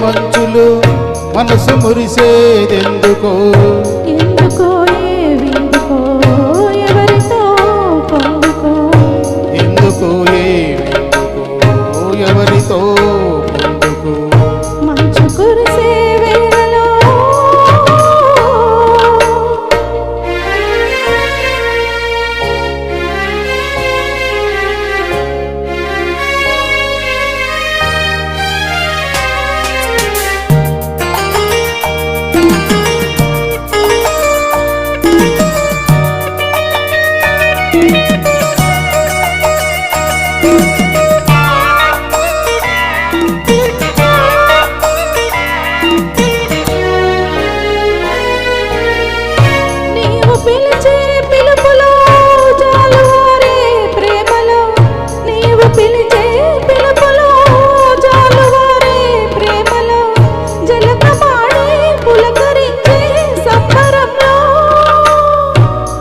మంచులు మనసు మురిసేదెందుకో ఎందుకో ఏవిందుకో ఎవరితో పొందుకో ఎందుకో ఏవిందుకో ఎవరితో పొందుకో మంచు కురిసే వేళలో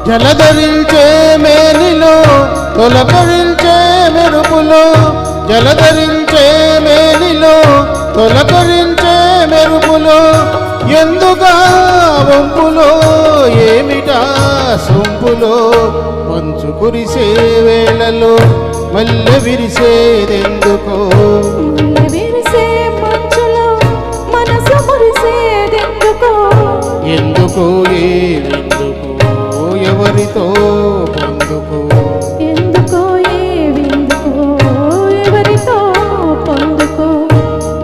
జలధరించే మేనిలో తొలకరించే మెరుపులో జలధరించే మేనిలో తొలకరించే మెరుపులో ఎందుగా వంపులో ఏమిటా సొంపులో మంచు కురిసే వేళలో మల్లె విరిసేదెందుకో మనసు మురిసేదెందుకో ఎందుకో ఏవెందుకో ఎవరితో పొందుకో ఎందుకో ఏవిందుకో ఎవరితో పొందుకో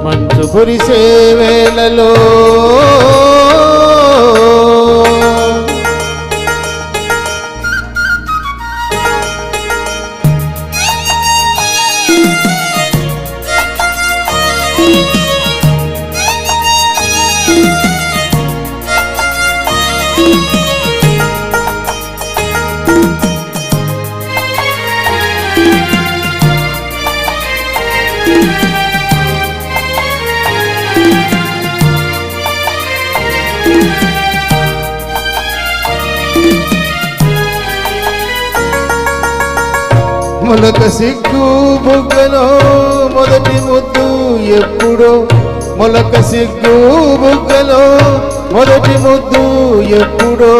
మంచు కురిసే వేళలో మొలక సిగ్గు బుగ్గలో మొదటి ముద్దు ఎప్పుడో మొలక సిగ్గు బుగ్గలో మొదటి ముద్దు ఎప్పుడో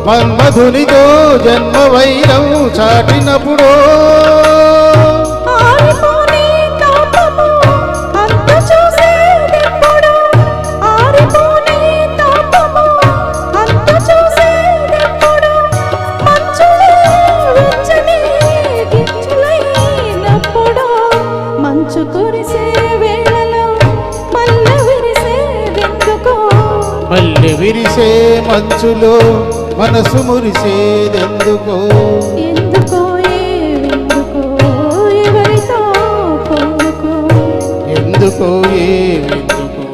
మన్మధునితో జన్మ వైరం చాటినప్పుడో మంచు కురిసే వేళలో మల్లె విరిసేదెందుకో మల్లె విరిసే మంచులో మనసు మురిసేదెందుకో ఎందుకో ఏవిందుకో ఎవరితో పొందుకో ఎందుకో ఏవెందుకో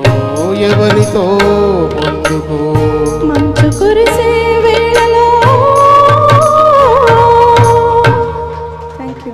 ఎవరితో పొందుకో మంచు కురిసే వేళలో థ్యాంక్ యూ